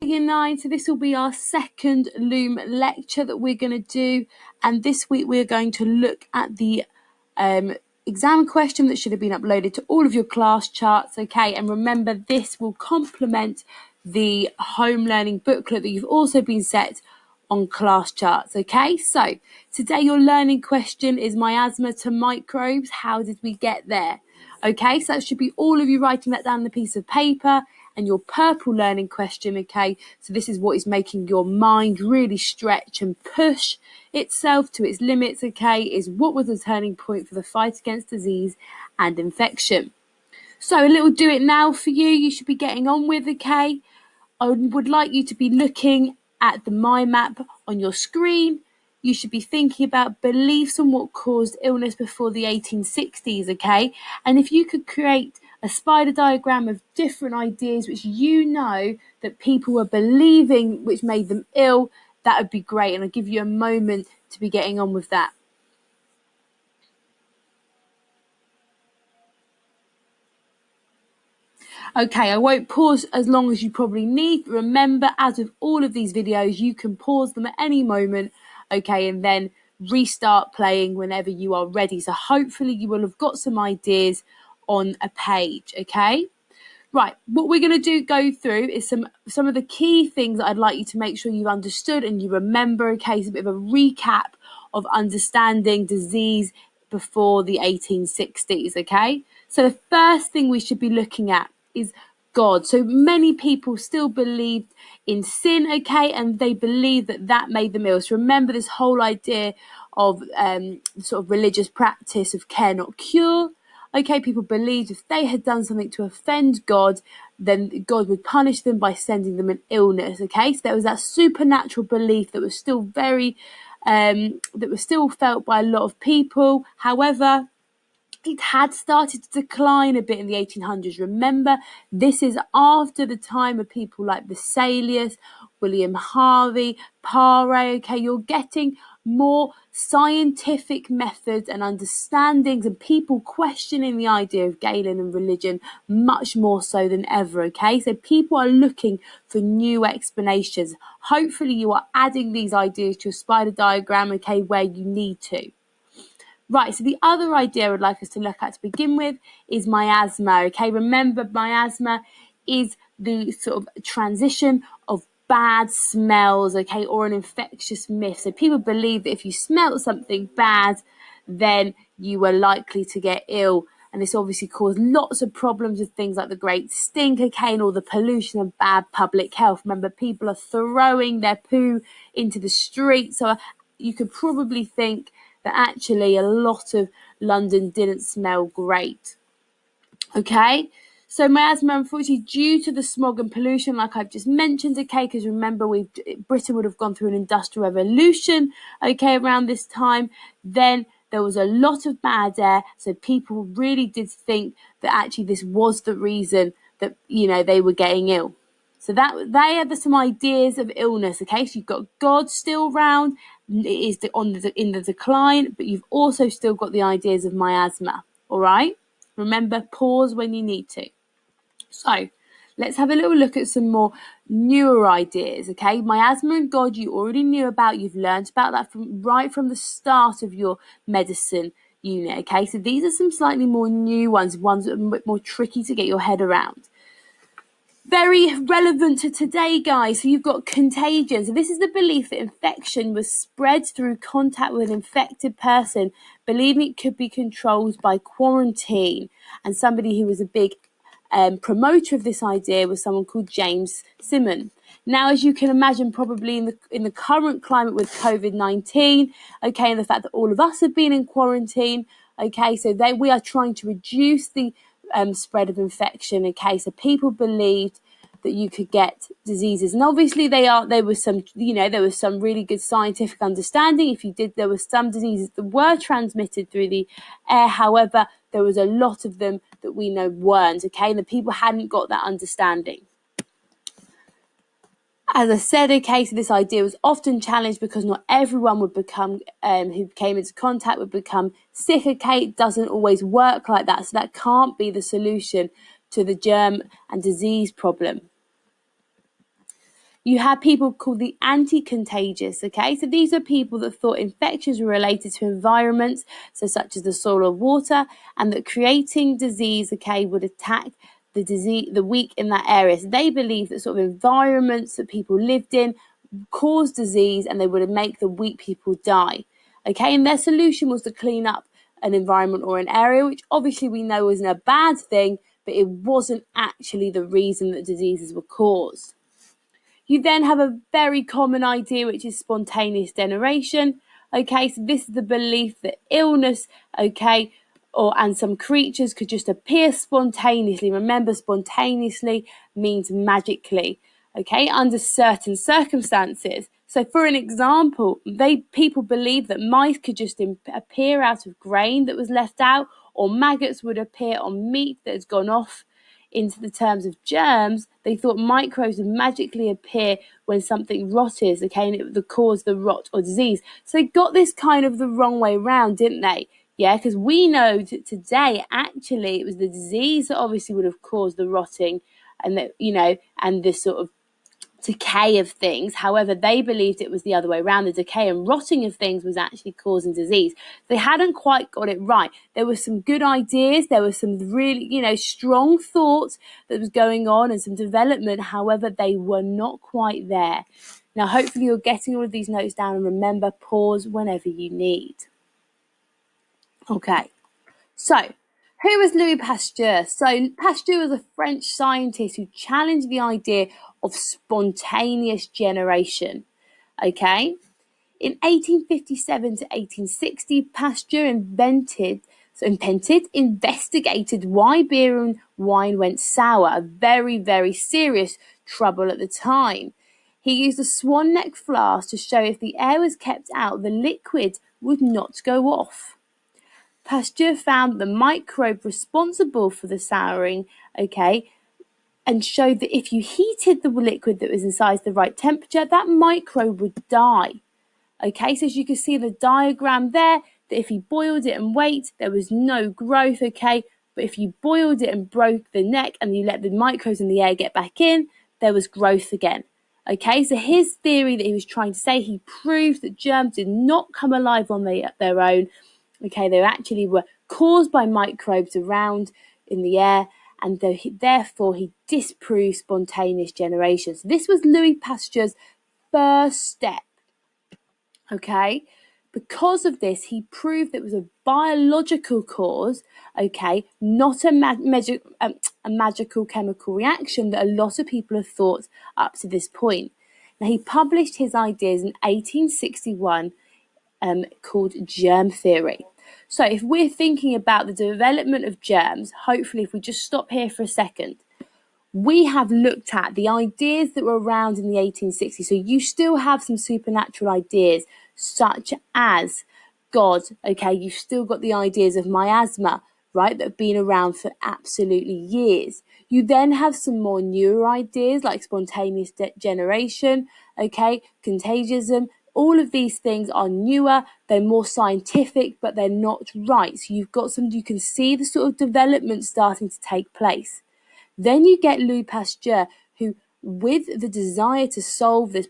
Year 9, so this will be our second Loom lecture that we're going to do, and this week we're going to look at the exam question that should have been uploaded to all of your class charts, okay? And remember, this will complement the home learning booklet that you've also been set on class charts, okay? So today your learning question is miasma to microbes. How did we get there? Okay, so that should be all of you writing that down on a piece of paper. And your purple learning question, okay, so this is what is making your mind really stretch and push itself to its limits, okay, is what was the turning point for the fight against disease and infection. So a little do it now for you should be getting on with, okay. I would like you to be looking at the mind map on your screen. You should be thinking about beliefs on what caused illness before the 1860s, okay? And if you could create a spider diagram of different ideas which you know that people were believing which made them ill, that would be great. And I'll give you a moment to be getting on with that. Okay, I won't pause as long as you probably need. Remember, as with all of these videos, you can pause them at any moment, okay, and then restart playing whenever you are ready. So hopefully you will have got some ideas on a page, okay? Right, what we're going to go through is some of the key things that I'd like you to make sure you've understood and you remember, okay? It's a bit of a recap of understanding disease before the 1860s, okay? So the first thing we should be looking at is God. So many people still believed in sin, okay, and they believe that made them ill. So remember this whole idea of sort of religious practice of care not cure. Okay, people believed if they had done something to offend God, then God would punish them by sending them an illness. Okay, so there was that supernatural belief that was still that was still felt by a lot of people. However, it had started to decline a bit in the 1800s. Remember, this is after the time of people like Vesalius, William Harvey, Paré. Okay, you're getting more scientific methods and understandings and people questioning the idea of Galen and religion much more so than ever, okay? So people are looking for new explanations. Hopefully you are adding these ideas to a spider diagram, okay, where you need to. Right, so the other idea I'd like us to look at to begin with is miasma, okay? Remember, miasma is the sort of transition of bad smells, okay, or an infectious myth. So people believe that if you smelt something bad, then you were likely to get ill. And this obviously caused lots of problems with things like the Great Stink, okay, and all the pollution and bad public health. Remember, people are throwing their poo into the street. So you could probably think that actually a lot of London didn't smell great. Okay, so miasma, unfortunately, due to the smog and pollution, like I've just mentioned, okay, because remember, Britain would have gone through an industrial revolution, okay, around this time, then there was a lot of bad air, so people really did think that actually this was the reason that, they were getting ill. So they are some ideas of illness, okay? So you've got God still around, it is in the decline, but you've also still got the ideas of miasma, all right? Remember, pause when you need to. So let's have a little look at some more newer ideas, okay? Miasma and God you already knew about. You've learned about that right from the start of your medicine unit, okay? So these are some slightly more new ones that are a bit more tricky to get your head around. Very relevant to today, guys. So you've got contagion. So this is the belief that infection was spread through contact with an infected person, believing it could be controlled by quarantine. And somebody who was a big promoter of this idea was someone called James Simon. Now, as you can imagine, probably in the current climate with COVID-19, okay, and the fact that all of us have been in quarantine, okay, so we are trying to reduce the spread of infection, okay, so people believed that you could get diseases, and obviously there was some really good scientific understanding. There were some diseases that were transmitted through the air, however there was a lot of them that we know weren't, okay, and the people hadn't got that understanding. As I said, okay, so this idea was often challenged because not everyone would become, who came into contact would become sick, okay? It doesn't always work like that, so that can't be the solution to the germ and disease problem. You had people called the anti-contagious, okay? So these are people that thought infections were related to environments, so such as the soil or water, and that creating disease, okay, would attack the weak in that area. So they believed that sort of environments that people lived in caused disease and they would make the weak people die. Okay, and their solution was to clean up an environment or an area, which obviously we know isn't a bad thing, but it wasn't actually the reason that diseases were caused. You then have a very common idea, which is spontaneous generation. Okay, so this is the belief that illness, okay, and some creatures could just appear spontaneously. Remember, spontaneously means magically, okay, under certain circumstances. So for an example, people believe that mice could just appear out of grain that was left out, or maggots would appear on meat that has gone off. Into the terms of germs, they thought microbes would magically appear when something rotted, okay, and it would cause the rot or disease. So they got this kind of the wrong way round, didn't they? Yeah, because we know that today, actually, it was the disease that obviously would have caused the rotting and that, and this sort of decay of things. However, they believed it was the other way around. The decay and rotting of things was actually causing disease. They hadn't quite got it right. There were some good ideas. There were some really, strong thoughts that was going on and some development. However, they were not quite there. Now, hopefully you're getting all of these notes down, and remember, pause whenever you need. Okay. So, who was Louis Pasteur? So, Pasteur was a French scientist who challenged the idea of spontaneous generation. Okay? In 1857 to 1860, Pasteur investigated why beer and wine went sour, a very, very serious trouble at the time. He used a swan neck flask to show if the air was kept out, the liquid would not go off. Pasteur found the microbe responsible for the souring, okay, and showed that if you heated the liquid that was inside the right temperature, that microbe would die. Okay, so as you can see the diagram there, that if you boiled it and wait, there was no growth, okay, but if you boiled it and broke the neck and you let the microbes in the air get back in, there was growth again. Okay, so his theory that he was trying to say, he proved that germs did not come alive on their own. Okay, they actually were caused by microbes around in the air, and therefore he disproved spontaneous generation. So this was Louis Pasteur's first step. Okay, because of this, he proved that it was a biological cause, okay, not a magical chemical reaction that a lot of people have thought up to this point. Now, he published his ideas in 1861 called germ theory. So if we're thinking about the development of germs, hopefully if we just stop here for a second, we have looked at the ideas that were around in the 1860s. So you still have some supernatural ideas such as God, okay, you've still got the ideas of miasma, right, that have been around for absolutely years. You then have some more newer ideas like spontaneous generation, okay, contagiosism. All of these things are newer, they're more scientific, but they're not right. So you've got you can see the sort of development starting to take place. Then you get Louis Pasteur, who, with the desire to solve this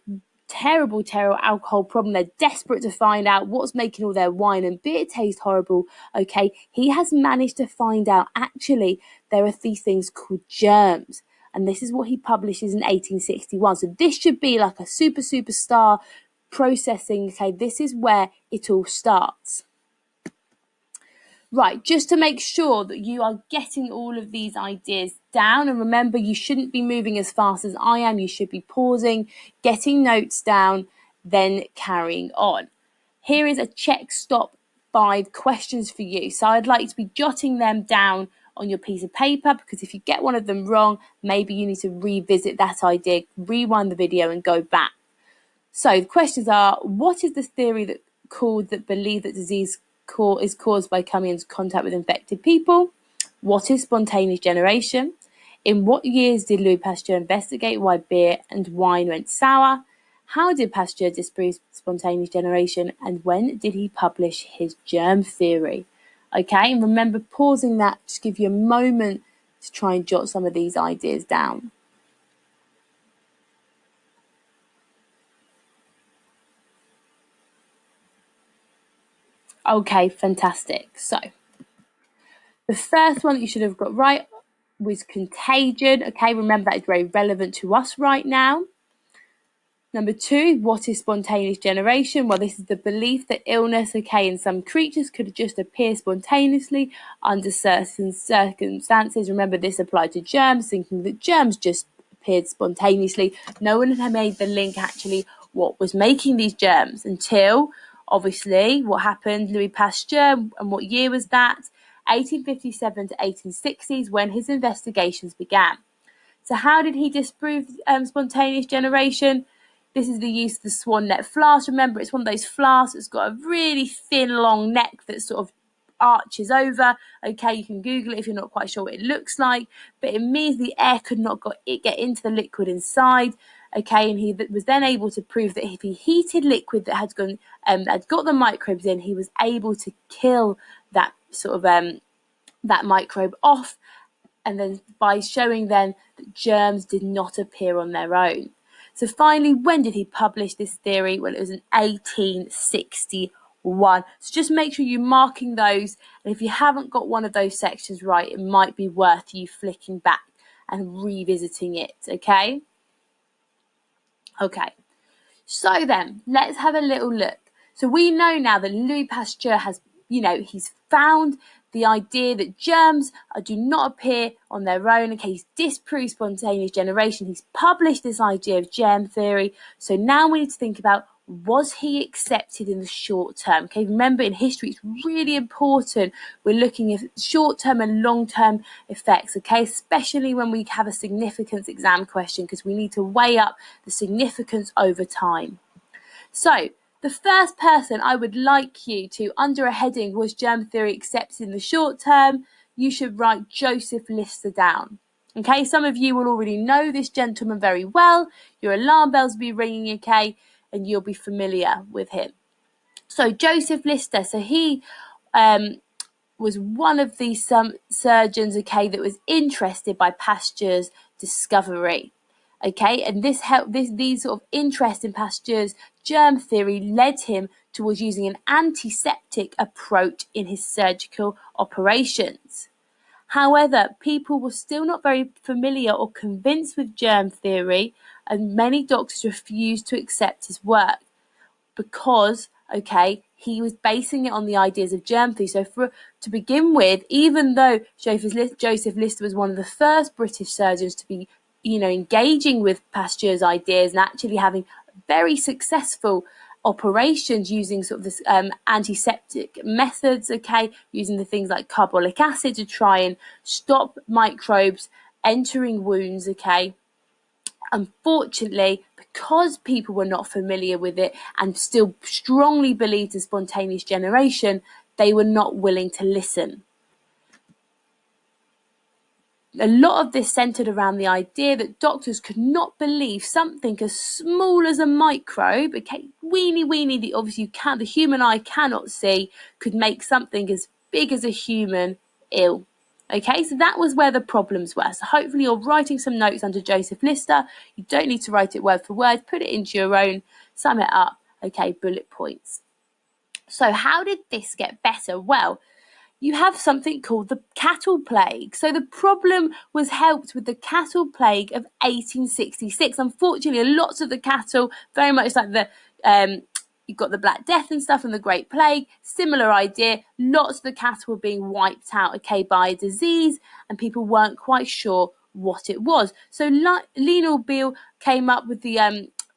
terrible alcohol problem, they're desperate to find out what's making all their wine and beer taste horrible, okay, he has managed to find out actually there are these things called germs. And this is what he publishes in 1861. So this should be like a superstar processing, okay, this is where it all starts. Right, just to make sure that you are getting all of these ideas down, and remember, you shouldn't be moving as fast as I am. You should be pausing, getting notes down, then carrying on. Here is a check stop 5 questions for you. So I'd like you to be jotting them down on your piece of paper, because if you get one of them wrong, maybe you need to revisit that idea, rewind the video and go back. So the questions are, what is the theory that believe that disease is caused by coming into contact with infected people? What is spontaneous generation? In what years did Louis Pasteur investigate why beer and wine went sour? How did Pasteur disprove spontaneous generation? And when did he publish his germ theory? Okay, and remember, pausing that, just give you a moment to try and jot some of these ideas down. Okay, fantastic. So the first one that you should have got right was contagion. Okay, remember that is very relevant to us right now. Number 2, what is spontaneous generation? Well, this is the belief that illness, in some creatures could just appear spontaneously under certain circumstances. Remember, this applied to germs, thinking that germs just appeared spontaneously. No one had made the link actually what was making these germs until, obviously, what happened, Louis Pasteur, and what year was that? 1857 to 1860s, when his investigations began. So how did he disprove spontaneous generation? This is the use of the swan neck flask. Remember, it's one of those flasks that's got a really thin, long neck that sort of arches over. Okay, you can Google it if you're not quite sure what it looks like, but it means the air could not get into the liquid inside. Okay, and he was then able to prove that if he heated liquid that had got the microbes in, he was able to kill that sort of that microbe off, and then by showing then that germs did not appear on their own. So finally, when did he publish this theory? Well, it was in 1861. So just make sure you're marking those, and if you haven't got one of those sections right, it might be worth you flicking back and revisiting it, okay? Okay, so then let's have a little look. So we know now that Louis Pasteur has, he's found the idea that germs do not appear on their own. Okay, he's disproved spontaneous generation. He's published this idea of germ theory. So now we need to think about, was he accepted in the short term? Okay, remember in history, it's really important. We're looking at short-term and long-term effects, okay, especially when we have a significance exam question, because we need to weigh up the significance over time. So the first person I would like you to, under a heading, was germ theory accepted in the short term, you should write Joseph Lister down. Okay, some of you will already know this gentleman very well. Your alarm bells will be ringing, okay, and you'll be familiar with him. So Joseph Lister, so he was one of these surgeons, okay, that was interested by Pasteur's discovery. Okay, and these sort of interest in Pasteur's germ theory led him towards using an antiseptic approach in his surgical operations. However, people were still not very familiar or convinced with germ theory, and many doctors refused to accept his work because, he was basing it on the ideas of germ theory. So to begin with, even though Joseph Lister was one of the first British surgeons to be, engaging with Pasteur's ideas and actually having very successful operations using sort of this antiseptic methods, using the things like carbolic acid to try and stop microbes entering wounds, unfortunately, because people were not familiar with it and still strongly believed in spontaneous generation, they were not willing to listen. A lot of this centered around the idea that doctors could not believe something as small as a microbe, weeny, that obviously the human eye cannot see, could make something as big as a human ill. Okay, so that was where the problems were. So hopefully you're writing some notes under Joseph Lister. You don't need to write it word for word. Put it into your own, sum it up, bullet points. So how did this get better? Well, you have something called the cattle plague. So the problem was helped with the cattle plague of 1866. Unfortunately, lots of the cattle, very much like you've got the Black Death and stuff and the Great Plague, similar idea. Lots of the cattle were being wiped out, by a disease, and people weren't quite sure what it was. So Lionel Beale came up with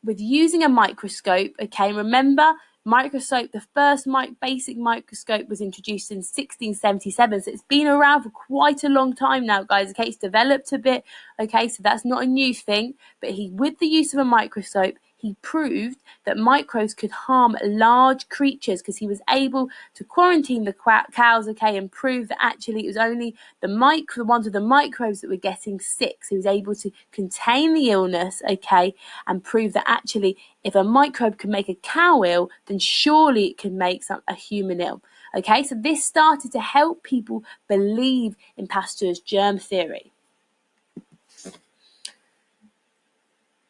with using a microscope. Remember, microscope, the first basic microscope was introduced in 1677, so it's been around for quite a long time now, guys. It's developed a bit, so that's not a new thing, but with the use of a microscope, he proved that microbes could harm large creatures, because he was able to quarantine the cows, and prove that actually it was only the ones with the microbes that were getting sick. So he was able to contain the illness, and prove that actually if a microbe can make a cow ill, then surely it can make a human ill. So this started to help people believe in Pasteur's germ theory.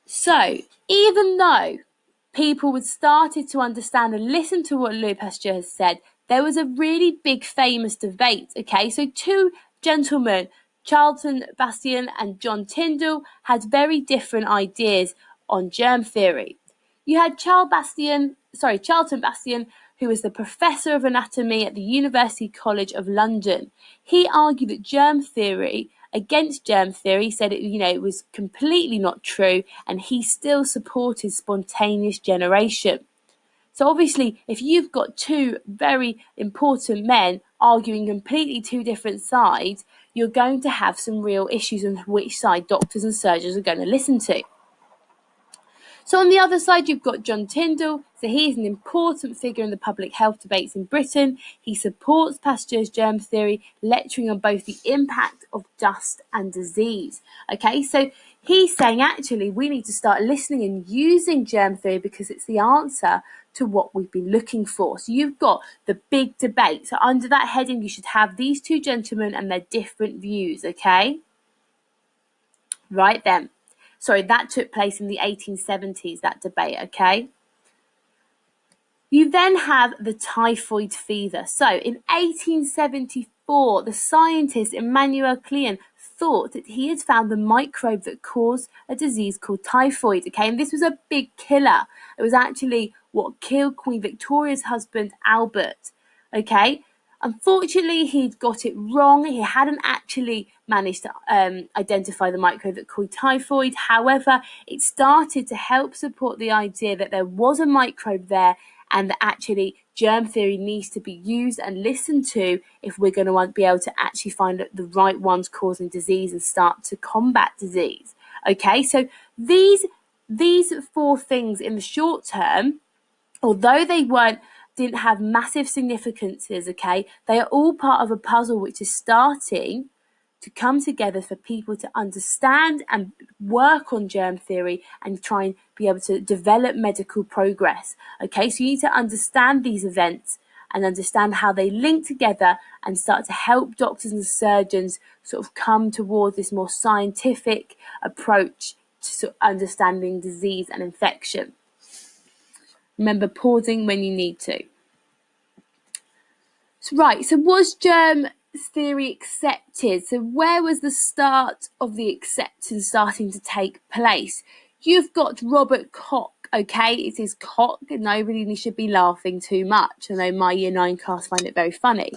So even though people had started to understand and listen to what Louis Pasteur has said, there was a really big famous debate, okay? So two gentlemen, Charlton Bastian and John Tyndall, had very different ideas on germ theory. You had Charlton Bastian, who was the professor of anatomy at the University College of London. He argued that germ theory against germ theory, said it was completely not true, and he still supported spontaneous generation. So obviously, if you've got two very important men arguing completely two different sides, you're going to have some real issues on which side doctors and surgeons are going to listen to. So on the other side, you've got John Tyndall. So he's an important figure in the public health debates in Britain. He supports Pasteur's germ theory, lecturing on both the impact of dust and disease. Okay, so he's saying actually we need to start listening and using germ theory because it's the answer to what we've been looking for. So you've got the big debate. So under that heading, you should have these two gentlemen and their different views, okay? Right then. Sorry, that took place in the 1870s, that debate, okay? You then have the typhoid fever. So in 1874, the scientist Emmanuel Klein thought that he had found the microbe that caused a disease called typhoid, okay? And this was a big killer. It was actually what killed Queen Victoria's husband, Albert, okay? Unfortunately, he'd got it wrong. He hadn't actually managed to identify the microbe that caused typhoid. However, it started to help support the idea that there was a microbe there and that actually germ theory needs to be used and listened to if we're going to be able to actually find the right ones causing disease and start to combat disease. Okay, so these four things in the short term, although they didn't have massive significances, okay, they are all part of a puzzle which is starting to come together for people to understand and work on germ theory and try and be able to develop medical progress. Okay, so you need to understand these events and understand how they link together and start to help doctors and surgeons sort of come towards this more scientific approach to sort of understanding disease and infection. Remember pausing when you need to. Right, so was germ theory accepted? So where was the start of the acceptance starting to take place? You've got Robert Koch, okay? It is Koch, nobody should be laughing too much. I know my Year 9 class find it very funny.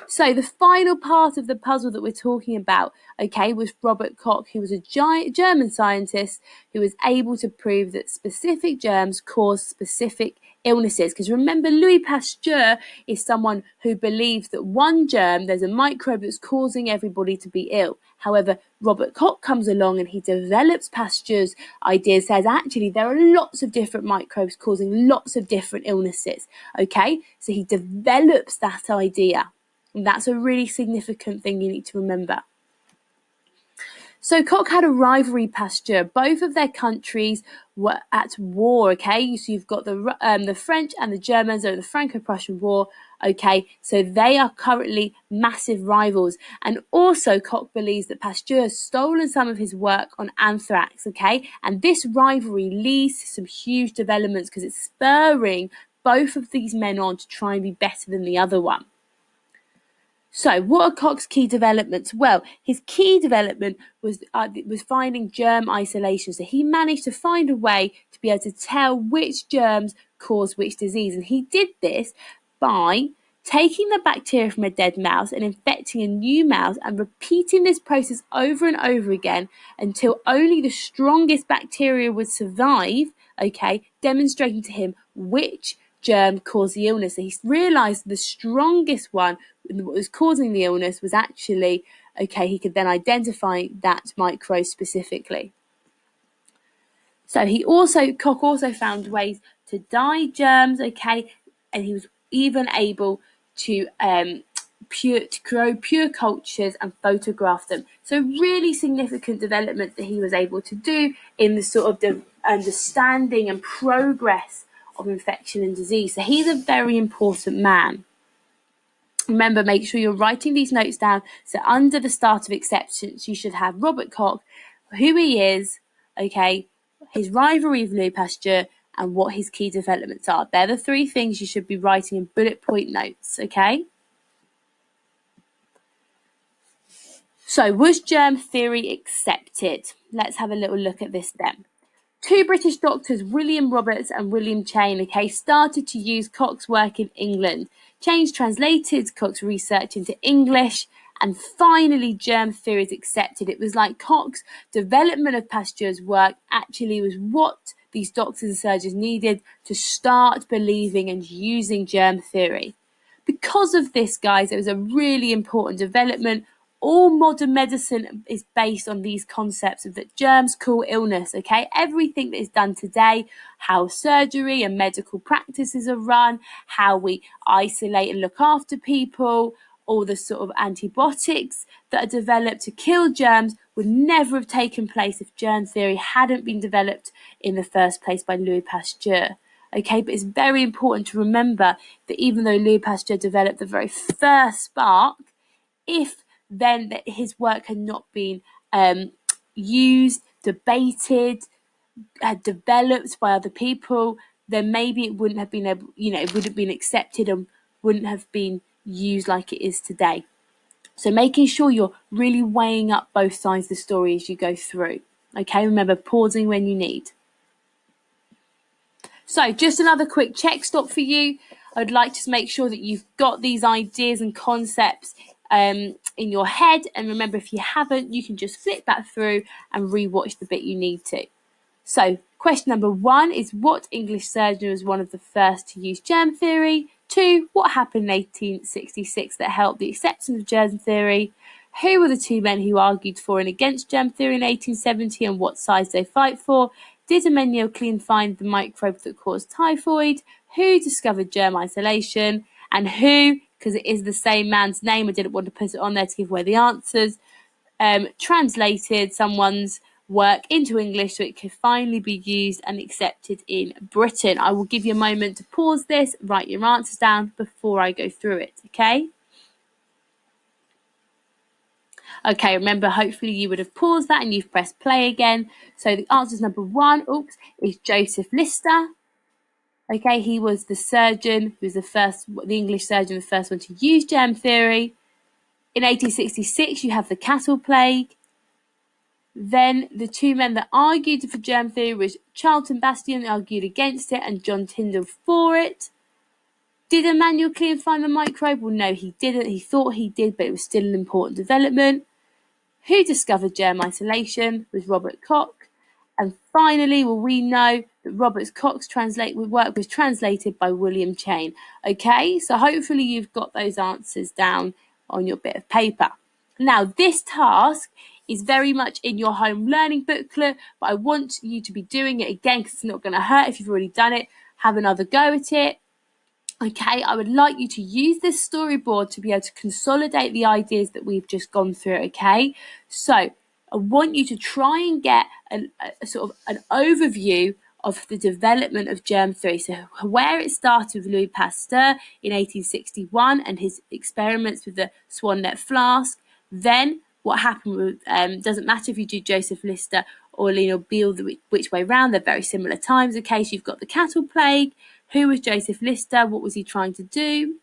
So the final part of the puzzle that we're talking about, okay, was Robert Koch, who was a German scientist who was able to prove that specific germs cause specific illnesses. Because remember, Louis Pasteur is someone who believes that one germ, there's a microbe that's causing everybody to be ill. However, Robert Koch comes along and he develops Pasteur's idea, says actually there are lots of different microbes causing lots of different illnesses. Okay, so he develops that idea. And that's a really significant thing you need to remember. So Koch had a rivalry, Pasteur. Both of their countries were at war, okay? So you've got the French and the Germans over the Franco-Prussian War, okay? So they are currently massive rivals. And also Koch believes that Pasteur has stolen some of his work on anthrax, okay? And this rivalry leads to some huge developments because it's spurring both of these men on to try and be better than the other one. So, what are Koch's key developments? Well, his key development was finding germ isolation. So he managed to find a way to be able to tell which germs cause which disease. And he did this by taking the bacteria from a dead mouse and infecting a new mouse and repeating this process over and over again until only the strongest bacteria would survive, okay, demonstrating to him which germ caused the illness. So he realised the strongest one that was causing the illness was actually, okay, he could then identify that microbe specifically. So Koch also found ways to dye germs, okay, and he was even able to grow pure cultures and photograph them. So really significant development that he was able to do in the sort of the understanding and progress of infection and disease. So he's a very important man. Remember, make sure you're writing these notes down. So under the start of acceptance, you should have Robert Koch, who he is, okay, his rivalry with Louis Pasteur, and what his key developments are. They're the three things you should be writing in bullet point notes, okay? So, was germ theory accepted? Let's have a little look at this then. Two British doctors, William Roberts and William Chain, started to use Koch's work in England. Chain translated Koch's research into English, and finally germ theory is accepted. It was like Koch's development of Pasteur's work actually was what these doctors and surgeons needed to start believing and using germ theory. Because of this, guys, it was a really important development. All modern medicine is based on these concepts of that germs cause illness, okay? Everything that is done today, how surgery and medical practices are run, how we isolate and look after people, all the sort of antibiotics that are developed to kill germs would never have taken place if germ theory hadn't been developed in the first place by Louis Pasteur. Okay, but it's very important to remember that even though Louis Pasteur developed the very first spark, if then that his work had not been used, debated, developed by other people, then maybe it wouldn't have been able, it would have been accepted and wouldn't have been used like it is today. So making sure you're really weighing up both sides of the story as you go through. Okay, remember pausing when you need. So just another quick check stop for you. I'd like to make sure that you've got these ideas and concepts in your head. And remember, if you haven't, you can just flip back through and rewatch the bit you need to. So question number 1 is, what English surgeon was one of the first to use germ theory? 2, what happened in 1866 that helped the acceptance of germ theory? Who were the two men who argued for and against germ theory in 1870, and what sides they fight for? Did Emmanuel Klein find the microbe that caused typhoid? Who discovered germ isolation? And who, because it is the same man's name, I didn't want to put it on there to give away the answers, translated someone's work into English so it could finally be used and accepted in Britain. I will give you a moment to pause this, write your answers down before I go through it, okay? Okay, remember, hopefully you would have paused that and you've pressed play again. So the answer is number 1, is Joseph Lister. Okay, he was the surgeon who was the English surgeon, the first one to use germ theory. In 1866, you have the cattle plague. Then the two men that argued for germ theory was Charlton Bastian, argued against it, and John Tyndall for it. Did Emmanuel Klein find the microbe? Well, no, he didn't. He thought he did, but it was still an important development. Who discovered germ isolation? Was Robert Koch. And finally, we know that Robert Koch's work was translated by William Chain. Okay, so hopefully you've got those answers down on your bit of paper. Now, this task is very much in your home learning booklet, but I want you to be doing it again because it's not going to hurt if you've already done it. Have another go at it. Okay, I would like you to use this storyboard to be able to consolidate the ideas that we've just gone through, okay? So I want you to try and get a sort of an overview of the development of germ theory. So where it started with Louis Pasteur in 1861 and his experiments with the swan neck flask. Then what happened with, doesn't matter if you do Joseph Lister or Lionel Beale, which way round, they're very similar times. Okay, so you've got the cattle plague. Who was Joseph Lister? What was he trying to do?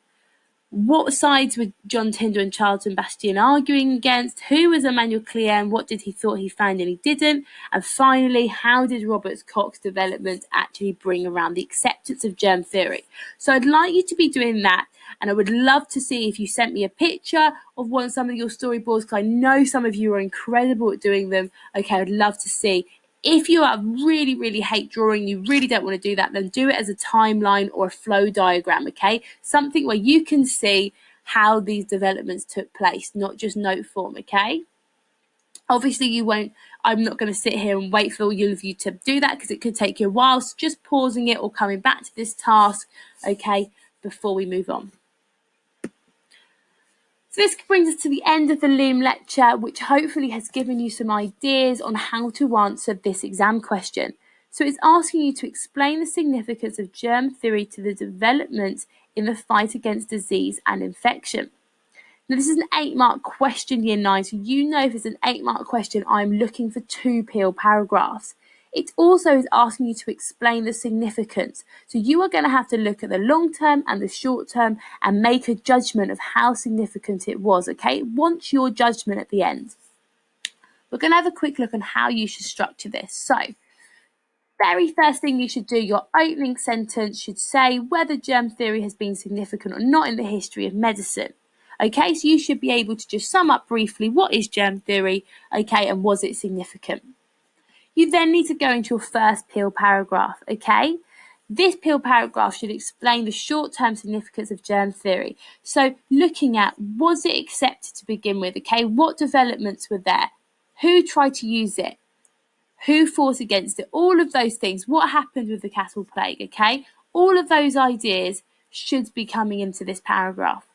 What sides were John Tyndall and Charlton Bastian arguing against? Who was Emmanuel Klein? What did he thought he found and he didn't? And finally, how did Robert Koch's development actually bring around the acceptance of germ theory? So I'd like you to be doing that, and I would love to see if you sent me a picture of some of your storyboards, because I know some of you are incredible at doing them. Okay, I'd love to see. If you really, really hate drawing, you really don't want to do that, then do it as a timeline or a flow diagram, okay? Something where you can see how these developments took place, not just note form, okay? Obviously, I'm not going to sit here and wait for all of you to do that because it could take you a while. So just pausing it or coming back to this task, okay, before we move on. So this brings us to the end of the Loom lecture, which hopefully has given you some ideas on how to answer this exam question. So it's asking you to explain the significance of germ theory to the development in the fight against disease and infection. Now, this is an 8-mark question, Year 9, so you know if it's an 8-mark question, I'm looking for 2 peel paragraphs. it also is asking you to explain the significance. So you are going to have to look at the long term and the short term and make a judgment of how significant it was, okay? It wants your judgment at the end. We're going to have a quick look on how you should structure this. So, very first thing you should do, your opening sentence should say whether germ theory has been significant or not in the history of medicine. Okay, so you should be able to just sum up briefly what is germ theory, okay, and was it significant. You then need to go into your first peel paragraph, okay? This peel paragraph should explain the short-term significance of germ theory. So looking at, was it accepted to begin with, okay? What developments were there? Who tried to use it? Who fought against it? All of those things. What happened with the cattle plague, okay? All of those ideas should be coming into this paragraph.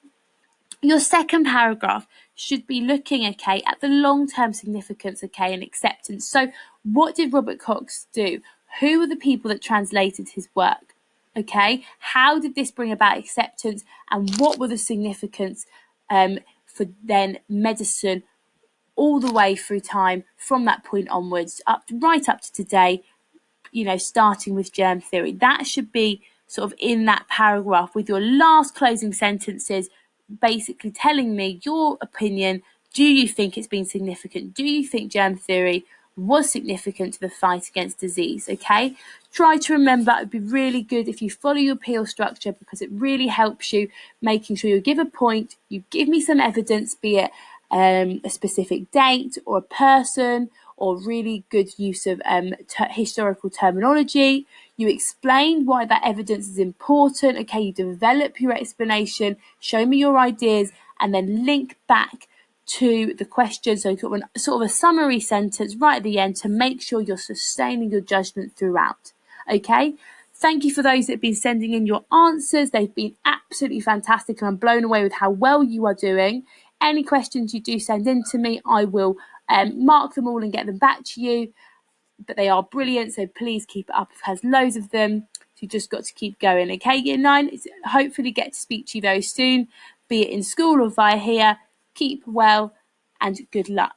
Your second paragraph should be looking, okay, at the long-term significance, okay, and acceptance. So what did Robert Cox do? Who were the people that translated his work? Okay, how did this bring about acceptance, and what were the significance for then medicine all the way through time from that point onwards, right up to today, you know, starting with germ theory. That should be sort of in that paragraph with your last closing sentences, basically telling me your opinion. Do you think it's been significant? Do you think germ theory was significant to the fight against disease? Okay, try to remember. It would be really good if you follow your appeal structure, because it really helps you making sure you give a point, you give me some evidence, be it a specific date or a person, or really good use of historical terminology. You explain why that evidence is important. Okay, you develop your explanation, show me your ideas, and then link back to the question. So you've got sort of a summary sentence right at the end to make sure you're sustaining your judgment throughout. Okay. Thank you for those that have been sending in your answers. They've been absolutely fantastic, and I'm blown away with how well you are doing. Any questions you do send in to me, I will mark them all and get them back to you. But they are brilliant, so please keep it up. It has loads of them. So you've just got to keep going. Okay, Year 9, hopefully get to speak to you very soon, be it in school or via here. Keep well and good luck.